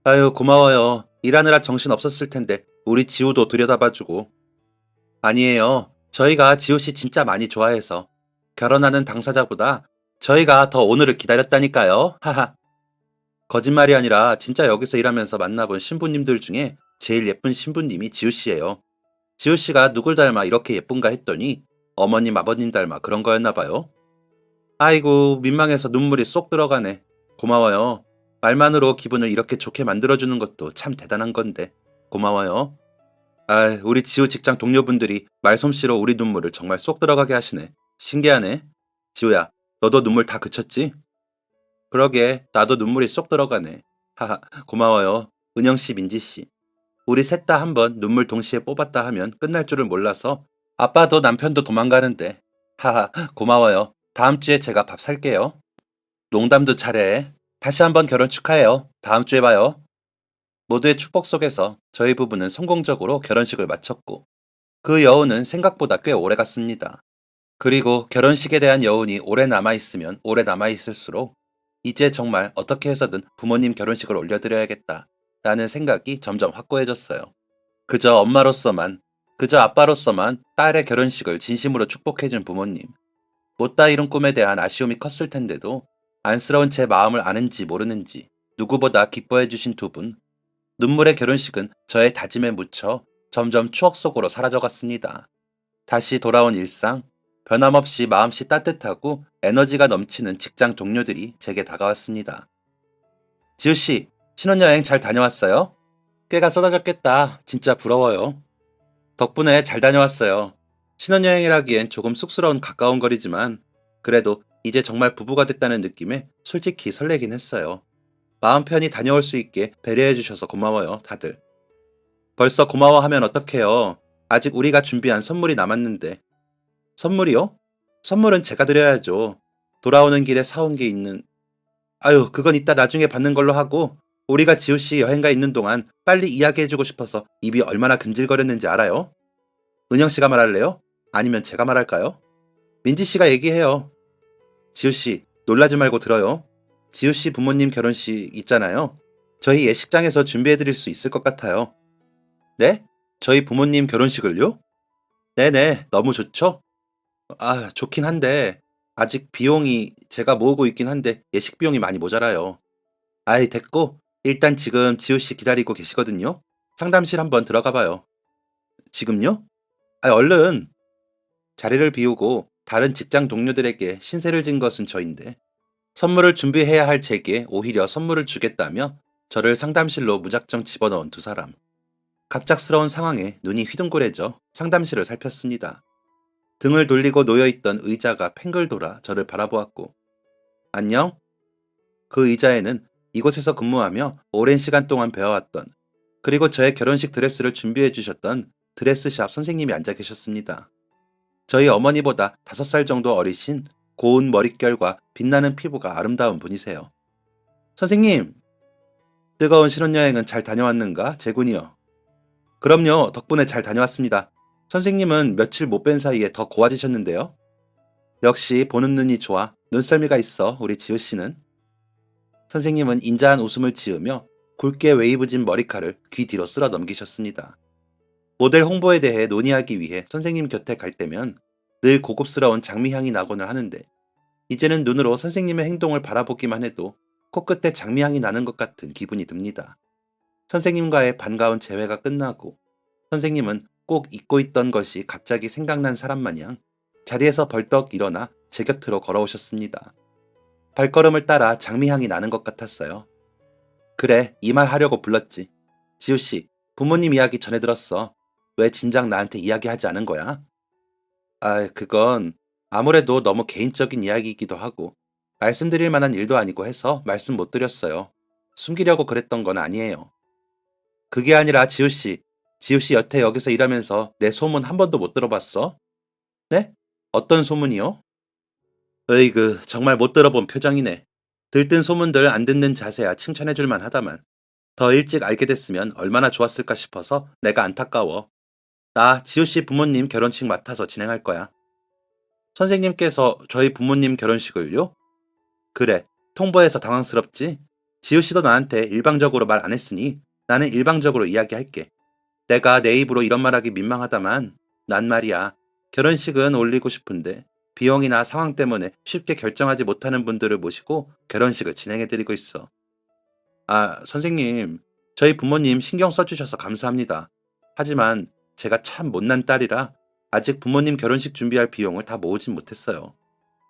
[SPEAKER 1] 아유, 고마워요. 일하느라 정신 없었을 텐데 우리 지우도 들여다봐주고. 아니에요. 저희가 지우 씨 진짜 많이 좋아해서 결혼하는 당사자보다 저희가 더 오늘을 기다렸다니까요. 하하. 거짓말이 아니라 진짜 여기서 일하면서 만나본 신부님들 중에 제일 예쁜 신부님이 지우 씨예요. 지우 씨가 누굴 닮아 이렇게 예쁜가 했더니 어머님 아버님 닮아 그런 거였나 봐요. 아이고, 민망해서 눈물이 쏙 들어가네. 고마워요. 말만으로 기분을 이렇게 좋게 만들어주는 것도 참 대단한 건데. 고마워요. 아, 우리 지우 직장 동료분들이 말솜씨로 우리 눈물을 정말 쏙 들어가게 하시네. 신기하네. 지우야, 너도 눈물 다 그쳤지? 그러게, 나도 눈물이 쏙 들어가네. 하하, 고마워요. 은영씨, 민지씨. 우리 셋 다 한번 눈물 동시에 뽑았다 하면 끝날 줄을 몰라서 아빠도 남편도 도망가는데. 하하, 고마워요. 다음 주에 제가 밥 살게요. 농담도 잘해. 다시 한번 결혼 축하해요. 다음 주에 봐요. 모두의 축복 속에서 저희 부부는 성공적으로 결혼식을 마쳤고 그 여운은 생각보다 꽤 오래 갔습니다. 그리고 결혼식에 대한 여운이 오래 남아있으면 오래 남아있을수록 이제 정말 어떻게 해서든 부모님 결혼식을 올려드려야겠다 라는 생각이 점점 확고해졌어요. 그저 엄마로서만, 그저 아빠로서만 딸의 결혼식을 진심으로 축복해준 부모님. 못다 이룬 꿈에 대한 아쉬움이 컸을 텐데도 안쓰러운 제 마음을 아는지 모르는지 누구보다 기뻐해주신 두 분. 눈물의 결혼식은 저의 다짐에 묻혀 점점 추억 속으로 사라져갔습니다. 다시 돌아온 일상, 변함없이 마음씨 따뜻하고 에너지가 넘치는 직장 동료들이 제게 다가왔습니다. 지우씨, 신혼여행 잘 다녀왔어요? 꽤가 쏟아졌겠다. 진짜 부러워요. 덕분에 잘 다녀왔어요. 신혼여행이라기엔 조금 쑥스러운 가까운 거리지만 그래도 이제 정말 부부가 됐다는 느낌에 솔직히 설레긴 했어요. 마음 편히 다녀올 수 있게 배려해 주셔서 고마워요, 다들. 벌써 고마워하면 어떡해요. 아직 우리가 준비한 선물이 남았는데. 선물이요? 선물은 제가 드려야죠. 돌아오는 길에 사온 게 있는. 아유, 그건 이따 나중에 받는 걸로 하고 우리가 지우씨 여행가 있는 동안 빨리 이야기해주고 싶어서 입이 얼마나 근질거렸는지 알아요? 은영씨가 말할래요? 아니면 제가 말할까요? 민지씨가 얘기해요. 지우씨, 놀라지 말고 들어요. 지우씨 부모님 결혼식 있잖아요. 저희 예식장에서 준비해드릴 수 있을 것 같아요. 네? 저희 부모님 결혼식을요? 네네, 너무 좋죠? 아, 좋긴 한데, 아직 비용이 제가 모으고 있긴 한데, 예식 비용이 많이 모자라요. 아이, 됐고, 일단 지금 지우씨 기다리고 계시거든요. 상담실 한번 들어가 봐요. 지금요? 아, 얼른! 자리를 비우고 다른 직장 동료들에게 신세를 진 것은 저인데, 선물을 준비해야 할 제게 오히려 선물을 주겠다며 저를 상담실로 무작정 집어넣은 두 사람. 갑작스러운 상황에 눈이 휘둥그레져 상담실을 살폈습니다. 등을 돌리고 놓여있던 의자가 팽글 돌아 저를 바라보았고, 안녕? 그 의자에는 이곳에서 근무하며 오랜 시간 동안 배워왔던, 그리고 저의 결혼식 드레스를 준비해 주셨던 드레스샵 선생님이 앉아 계셨습니다. 저희 어머니보다 5살 정도 어리신 고운 머릿결과 빛나는 피부가 아름다운 분이세요. 선생님, 뜨거운 신혼여행은 잘 다녀왔는가? 제군이요. 그럼요, 덕분에 잘 다녀왔습니다. 선생님은 며칠 못 뵌 사이에 더 고와지셨는데요. 역시 보는 눈이 좋아. 눈썰미가 있어, 우리 지우 씨는. 선생님은 인자한 웃음을 지으며 굵게 웨이브진 머리칼을 귀 뒤로 쓸어 넘기셨습니다. 모델 홍보에 대해 논의하기 위해 선생님 곁에 갈 때면 늘 고급스러운 장미향이 나곤 하는데 이제는 눈으로 선생님의 행동을 바라보기만 해도 코끝에 장미향이 나는 것 같은 기분이 듭니다. 선생님과의 반가운 재회가 끝나고 선생님은 꼭 잊고 있던 것이 갑자기 생각난 사람 마냥 자리에서 벌떡 일어나 제 곁으로 걸어오셨습니다. 발걸음을 따라 장미향이 나는 것 같았어요. 그래, 이 말 하려고 불렀지. 지우씨, 부모님 이야기 전해 들었어. 왜 진작 나한테 이야기하지 않은 거야? 아, 그건 아무래도 너무 개인적인 이야기이기도 하고 말씀드릴 만한 일도 아니고 해서 말씀 못 드렸어요. 숨기려고 그랬던 건 아니에요. 그게 아니라 지우씨 여태 여기서 일하면서 내 소문 한 번도 못 들어봤어? 네? 어떤 소문이요? 으이그, 정말 못 들어본 표정이네. 들뜬 소문들 안 듣는 자세야 칭찬해줄 만하다만 더 일찍 알게 됐으면 얼마나 좋았을까 싶어서 내가 안타까워. 나 지우씨 부모님 결혼식 맡아서 진행할 거야. 선생님께서 저희 부모님 결혼식을요? 그래, 통보해서 당황스럽지? 지우 씨도 나한테 일방적으로 말 안 했으니 나는 일방적으로 이야기할게. 내가 내 입으로 이런 말하기 민망하다만 난 말이야. 결혼식은 올리고 싶은데 비용이나 상황 때문에 쉽게 결정하지 못하는 분들을 모시고 결혼식을 진행해드리고 있어. 아, 선생님, 저희 부모님 신경 써주셔서 감사합니다. 하지만 제가 참 못난 딸이라 아직 부모님 결혼식 준비할 비용을 다 모으진 못했어요.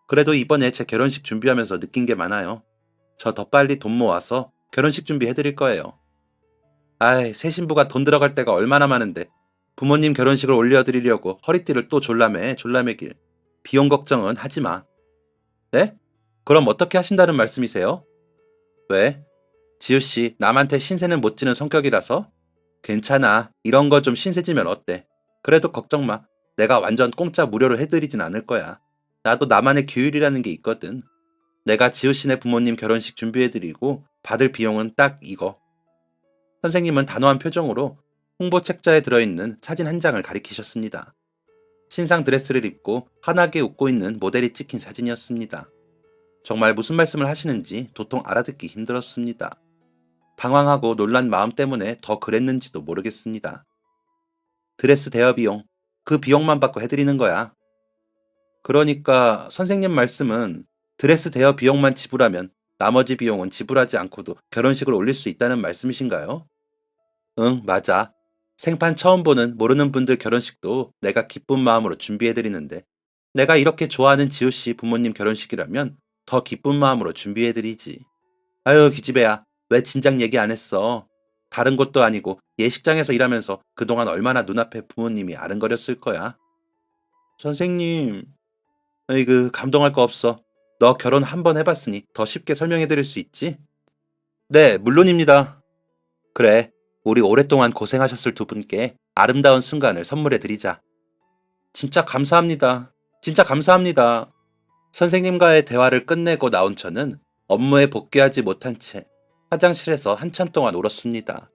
[SPEAKER 1] 그래도 이번에 제 결혼식 준비하면서 느낀 게 많아요. 저 더 빨리 돈 모아서 결혼식 준비해드릴 거예요. 아이, 새 신부가 돈 들어갈 때가 얼마나 많은데 부모님 결혼식을 올려드리려고 허리띠를 또 졸라매길. 비용 걱정은 하지 마. 네? 그럼 어떻게 하신다는 말씀이세요? 왜? 지우 씨, 남한테 신세는 못 지는 성격이라서? 괜찮아. 이런 거 좀 신세지면 어때? 그래도 걱정 마. 내가 완전 공짜 무료로 해드리진 않을 거야. 나도 나만의 규율이라는 게 있거든. 내가 지우 씨네 부모님 결혼식 준비해드리고 받을 비용은 딱 이거. 선생님은 단호한 표정으로 홍보 책자에 들어있는 사진 한 장을 가리키셨습니다. 신상 드레스를 입고 환하게 웃고 있는 모델이 찍힌 사진이었습니다. 정말 무슨 말씀을 하시는지 도통 알아듣기 힘들었습니다. 당황하고 놀란 마음 때문에 더 그랬는지도 모르겠습니다. 드레스 대여 비용, 그 비용만 받고 해드리는 거야. 그러니까 선생님 말씀은 드레스 대여 비용만 지불하면 나머지 비용은 지불하지 않고도 결혼식을 올릴 수 있다는 말씀이신가요? 응, 맞아. 생판 처음 보는 모르는 분들 결혼식도 내가 기쁜 마음으로 준비해드리는데 내가 이렇게 좋아하는 지우 씨 부모님 결혼식이라면 더 기쁜 마음으로 준비해드리지. 아유, 기집애야. 왜 진작 얘기 안 했어? 다른 곳도 아니고 예식장에서 일하면서 그동안 얼마나 눈앞에 부모님이 아른거렸을 거야. 선생님, 으이그 감동할 거 없어. 너 결혼 한 번 해봤으니 더 쉽게 설명해드릴 수 있지? 네, 물론입니다. 그래, 우리 오랫동안 고생하셨을 두 분께 아름다운 순간을 선물해드리자. 진짜 감사합니다. 진짜 감사합니다. 선생님과의 대화를 끝내고 나온 저는 업무에 복귀하지 못한 채 화장실에서 한참 동안 울었습니다.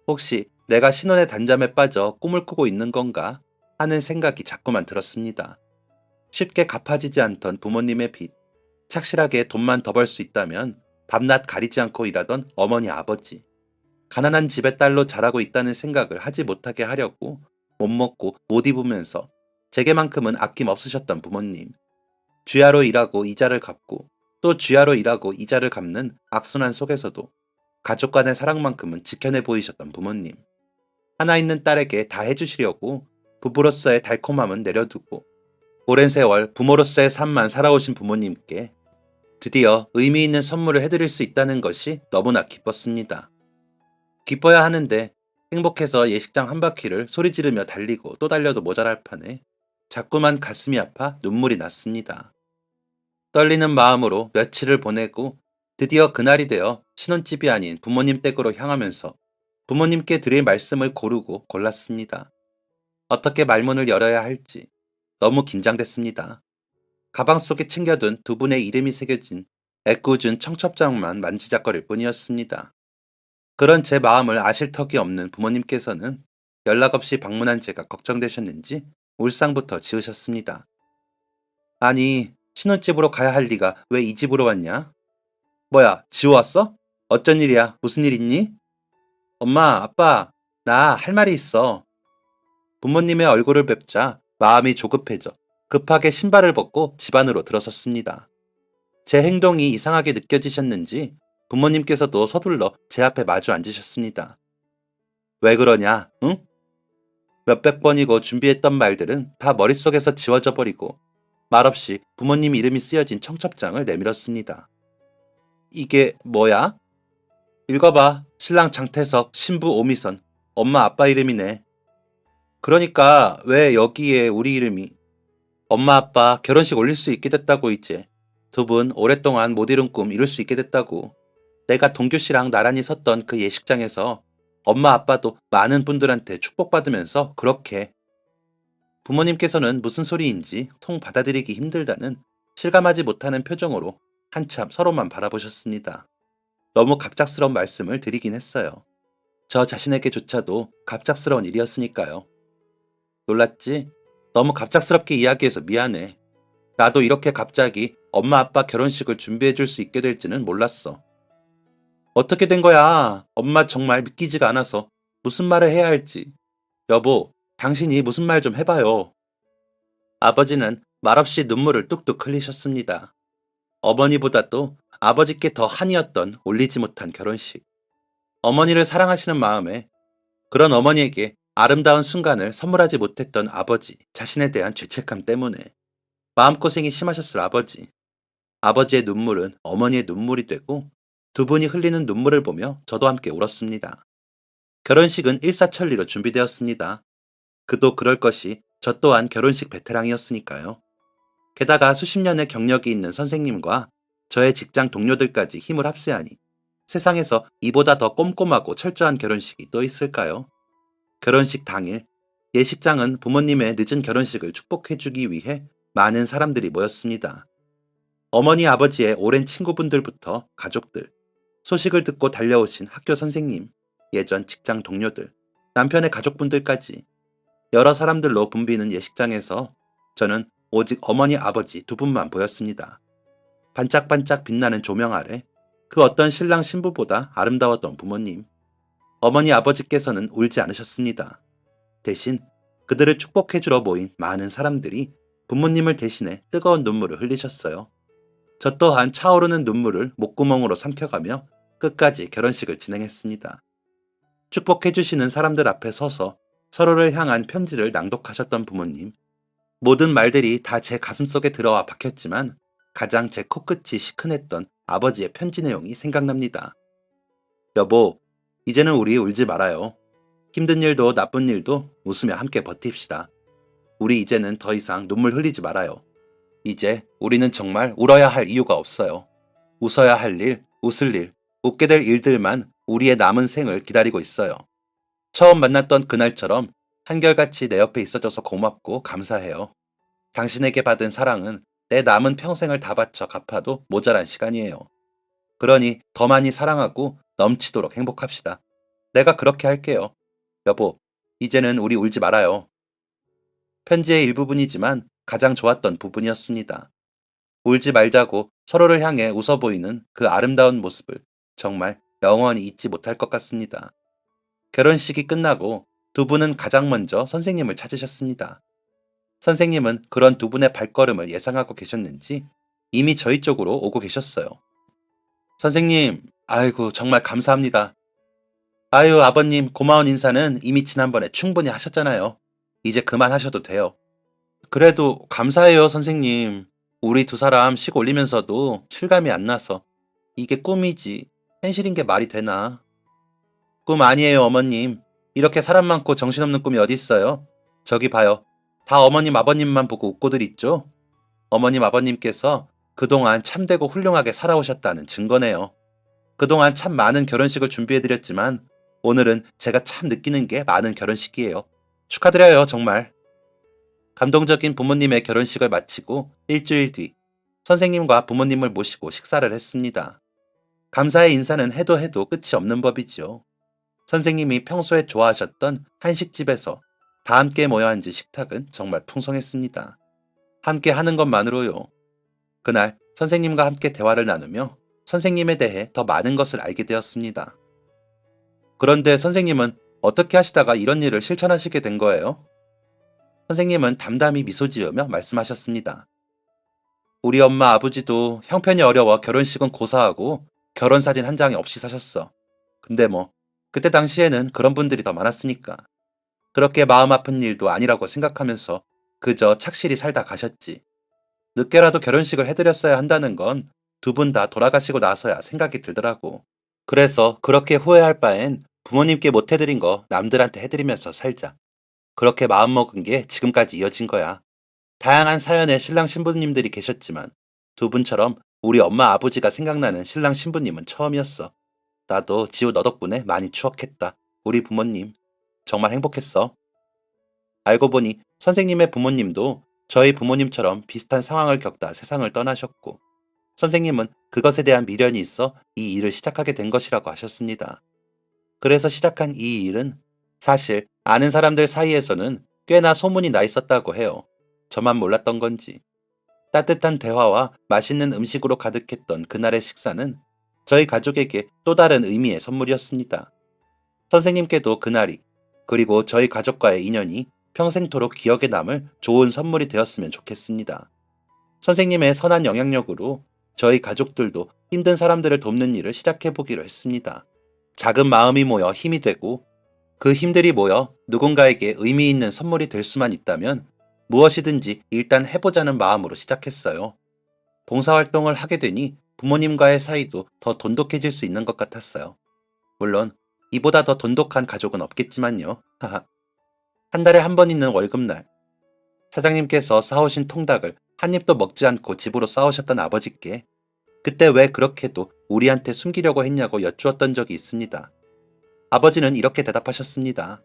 [SPEAKER 1] 혹시 내가 신혼의 단잠에 빠져 꿈을 꾸고 있는 건가 하는 생각이 자꾸만 들었습니다. 쉽게 갚아지지 않던 부모님의 빚, 착실하게 돈만 더 벌 수 있다면 밤낮 가리지 않고 일하던 어머니 아버지, 가난한 집의 딸로 자라고 있다는 생각을 하지 못하게 하려고 못 먹고 못 입으면서 제게만큼은 아낌 없으셨던 부모님, 쥐하로 일하고 이자를 갚고 또 쥐하로 일하고 이자를 갚는 악순환 속에서도 가족 간의 사랑만큼은 지켜내 보이셨던 부모님, 하나 있는 딸에게 다 해주시려고 부부로서의 달콤함은 내려두고 오랜 세월 부모로서의 삶만 살아오신 부모님께 드디어 의미 있는 선물을 해드릴 수 있다는 것이 너무나 기뻤습니다. 기뻐야 하는데 행복해서 예식장 한 바퀴를 소리 지르며 달리고 또 달려도 모자랄 판에 자꾸만 가슴이 아파 눈물이 났습니다. 떨리는 마음으로 며칠을 보내고 드디어 그날이 되어 신혼집이 아닌 부모님 댁으로 향하면서 부모님께 드릴 말씀을 고르고 골랐습니다. 어떻게 말문을 열어야 할지 너무 긴장됐습니다. 가방 속에 챙겨둔 두 분의 이름이 새겨진 애꿎은 청첩장만 만지작거릴 뿐이었습니다. 그런 제 마음을 아실 턱이 없는 부모님께서는 연락 없이 방문한 제가 걱정되셨는지 울상부터 지으셨습니다. 아니, 신혼집으로 가야 할 리가 왜 이 집으로 왔냐? 뭐야, 지우 왔어? 어쩐 일이야? 무슨 일 있니? 엄마, 아빠, 나 할 말이 있어. 부모님의 얼굴을 뵙자 마음이 조급해져 급하게 신발을 벗고 집 안으로 들어섰습니다. 제 행동이 이상하게 느껴지셨는지 부모님께서도 서둘러 제 앞에 마주 앉으셨습니다. 왜 그러냐, 응? 몇백 번이고 준비했던 말들은 다 머릿속에서 지워져 버리고 말없이 부모님 이름이 쓰여진 청첩장을 내밀었습니다. 이게 뭐야? 읽어봐. 신랑 장태석, 신부 오미선, 엄마 아빠 이름이네. 그러니까 왜 여기에 우리 이름이? 엄마 아빠 결혼식 올릴 수 있게 됐다고 이제. 두 분 오랫동안 못 이룬 꿈 이룰 수 있게 됐다고. 내가 동규 씨랑 나란히 섰던 그 예식장에서 엄마 아빠도 많은 분들한테 축복받으면서 그렇게. 부모님께서는 무슨 소리인지 통 받아들이기 힘들다는 실감하지 못하는 표정으로 한참 서로만 바라보셨습니다. 너무 갑작스러운 말씀을 드리긴 했어요. 저 자신에게조차도 갑작스러운 일이었으니까요. 놀랐지? 너무 갑작스럽게 이야기해서 미안해. 나도 이렇게 갑자기 엄마 아빠 결혼식을 준비해 줄 수 있게 될지는 몰랐어. 어떻게 된 거야? 엄마 정말 믿기지가 않아서 무슨 말을 해야 할지. 여보, 당신이 무슨 말 좀 해봐요. 아버지는 말없이 눈물을 뚝뚝 흘리셨습니다. 어머니보다도 아버지께 더 한이었던 올리지 못한 결혼식. 어머니를 사랑하시는 마음에 그런 어머니에게 아름다운 순간을 선물하지 못했던 아버지 자신에 대한 죄책감 때문에 마음고생이 심하셨을 아버지. 아버지의 눈물은 어머니의 눈물이 되고 두 분이 흘리는 눈물을 보며 저도 함께 울었습니다. 결혼식은 일사천리로 준비되었습니다. 그도 그럴 것이 저 또한 결혼식 베테랑이었으니까요. 게다가 수십 년의 경력이 있는 선생님과 저의 직장 동료들까지 힘을 합세하니 세상에서 이보다 더 꼼꼼하고 철저한 결혼식이 또 있을까요? 결혼식 당일, 예식장은 부모님의 늦은 결혼식을 축복해주기 위해 많은 사람들이 모였습니다. 어머니 아버지의 오랜 친구분들부터 가족들, 소식을 듣고 달려오신 학교 선생님, 예전 직장 동료들, 남편의 가족분들까지 여러 사람들로 붐비는 예식장에서 저는 오직 어머니 아버지 두 분만 보였습니다. 반짝반짝 빛나는 조명 아래 그 어떤 신랑 신부보다 아름다웠던 부모님. 어머니 아버지께서는 울지 않으셨습니다. 대신 그들을 축복해주러 모인 많은 사람들이 부모님을 대신해 뜨거운 눈물을 흘리셨어요. 저 또한 차오르는 눈물을 목구멍으로 삼켜가며 끝까지 결혼식을 진행했습니다. 축복해주시는 사람들 앞에 서서 서로를 향한 편지를 낭독하셨던 부모님. 모든 말들이 다 제 가슴속에 들어와 박혔지만 가장 제 코끝이 시큰했던 아버지의 편지 내용이 생각납니다. 여보, 이제는 우리 울지 말아요. 힘든 일도 나쁜 일도 웃으며 함께 버팁시다. 우리 이제는 더 이상 눈물 흘리지 말아요. 이제 우리는 정말 울어야 할 이유가 없어요. 웃어야 할 일, 웃을 일, 웃게 될 일들만 우리의 남은 생을 기다리고 있어요. 처음 만났던 그날처럼 한결같이 내 옆에 있어줘서 고맙고 감사해요. 당신에게 받은 사랑은 내 남은 평생을 다 바쳐 갚아도 모자란 시간이에요. 그러니 더 많이 사랑하고 넘치도록 행복합시다. 내가 그렇게 할게요. 여보, 이제는 우리 울지 말아요. 편지의 일부분이지만 가장 좋았던 부분이었습니다. 울지 말자고 서로를 향해 웃어 보이는 그 아름다운 모습을 정말 영원히 잊지 못할 것 같습니다. 결혼식이 끝나고 두 분은 가장 먼저 선생님을 찾으셨습니다. 선생님은 그런 두 분의 발걸음을 예상하고 계셨는지 이미 저희 쪽으로 오고 계셨어요. 선생님, 아이고 정말 감사합니다. 아유 아버님 고마운 인사는 이미 지난번에 충분히 하셨잖아요. 이제 그만하셔도 돼요. 그래도 감사해요 선생님. 우리 두 사람 식 올리면서도 실감이 안 나서 이게 꿈이지 현실인 게 말이 되나. 꿈 아니에요 어머님. 이렇게 사람 많고 정신없는 꿈이 어디 있어요. 저기 봐요. 다 어머님 아버님만 보고 웃고들 있죠? 어머님 아버님께서 그동안 참되고 훌륭하게 살아오셨다는 증거네요. 그동안 참 많은 결혼식을 준비해드렸지만 오늘은 제가 참 느끼는 게 많은 결혼식이에요. 축하드려요 정말. 감동적인 부모님의 결혼식을 마치고 일주일 뒤 선생님과 부모님을 모시고 식사를 했습니다. 감사의 인사는 해도 해도 끝이 없는 법이지요. 선생님이 평소에 좋아하셨던 한식집에서 다 함께 모여 앉은 식탁은 정말 풍성했습니다. 함께 하는 것만으로요. 그날 선생님과 함께 대화를 나누며 선생님에 대해 더 많은 것을 알게 되었습니다. 그런데 선생님은 어떻게 하시다가 이런 일을 실천하시게 된 거예요? 선생님은 담담히 미소 지으며 말씀하셨습니다. 우리 엄마 아버지도 형편이 어려워 결혼식은 고사하고 결혼사진 한 장이 없이 사셨어. 근데 뭐 그때 당시에는 그런 분들이 더 많았으니까. 그렇게 마음 아픈 일도 아니라고 생각하면서 그저 착실히 살다 가셨지. 늦게라도 결혼식을 해드렸어야 한다는 건 두 분 다 돌아가시고 나서야 생각이 들더라고. 그래서 그렇게 후회할 바엔 부모님께 못 해드린 거 남들한테 해드리면서 살자. 그렇게 마음먹은 게 지금까지 이어진 거야. 다양한 사연의 신랑 신부님들이 계셨지만 두 분처럼 우리 엄마 아버지가 생각나는 신랑 신부님은 처음이었어. 나도 지우 너 덕분에 많이 추억했다. 우리 부모님. 정말 행복했어. 알고 보니 선생님의 부모님도 저희 부모님처럼 비슷한 상황을 겪다 세상을 떠나셨고 선생님은 그것에 대한 미련이 있어 이 일을 시작하게 된 것이라고 하셨습니다. 그래서 시작한 이 일은 사실 아는 사람들 사이에서는 꽤나 소문이 나 있었다고 해요. 저만 몰랐던 건지. 따뜻한 대화와 맛있는 음식으로 가득했던 그날의 식사는 저희 가족에게 또 다른 의미의 선물이었습니다. 선생님께도 그날이, 그리고 저희 가족과의 인연이 평생토록 기억에 남을 좋은 선물이 되었으면 좋겠습니다. 선생님의 선한 영향력으로 저희 가족들도 힘든 사람들을 돕는 일을 시작해보기로 했습니다. 작은 마음이 모여 힘이 되고 그 힘들이 모여 누군가에게 의미 있는 선물이 될 수만 있다면 무엇이든지 일단 해보자는 마음으로 시작했어요. 봉사활동을 하게 되니 부모님과의 사이도 더 돈독해질 수 있는 것 같았어요. 물론 이보다 더 돈독한 가족은 없겠지만요. 한 달에 한 번 있는 월급날, 사장님께서 사오신 통닭을 한 입도 먹지 않고 집으로 싸오셨던 아버지께 그때 왜 그렇게도 우리한테 숨기려고 했냐고 여쭈었던 적이 있습니다. 아버지는 이렇게 대답하셨습니다.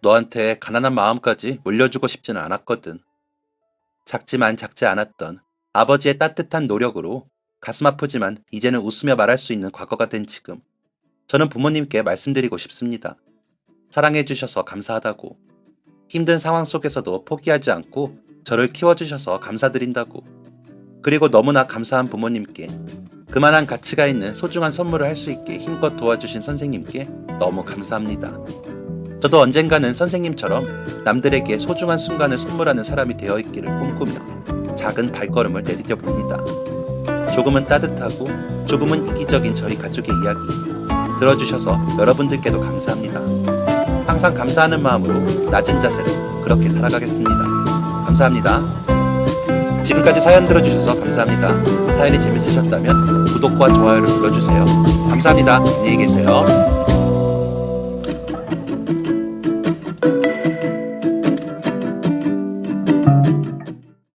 [SPEAKER 1] 너한테 가난한 마음까지 물려주고 싶지는 않았거든. 작지만 작지 않았던 아버지의 따뜻한 노력으로 가슴 아프지만 이제는 웃으며 말할 수 있는 과거가 된 지금, 저는 부모님께 말씀드리고 싶습니다. 사랑해주셔서 감사하다고, 힘든 상황 속에서도 포기하지 않고 저를 키워주셔서 감사드린다고, 그리고 너무나 감사한 부모님께, 그만한 가치가 있는 소중한 선물을 할 수 있게 힘껏 도와주신 선생님께 너무 감사합니다. 저도 언젠가는 선생님처럼 남들에게 소중한 순간을 선물하는 사람이 되어 있기를 꿈꾸며 작은 발걸음을 내디뎌 봅니다. 조금은 따뜻하고 조금은 이기적인 저희 가족의 이야기 들어주셔서 여러분들께도 감사합니다. 항상 감사하는 마음으로 낮은 자세로 그렇게 살아가겠습니다. 감사합니다. 지금까지 사연 들어주셔서 감사합니다. 사연이 재밌으셨다면 구독과 좋아요를 눌러주세요. 감사합니다. 안녕히 계세요.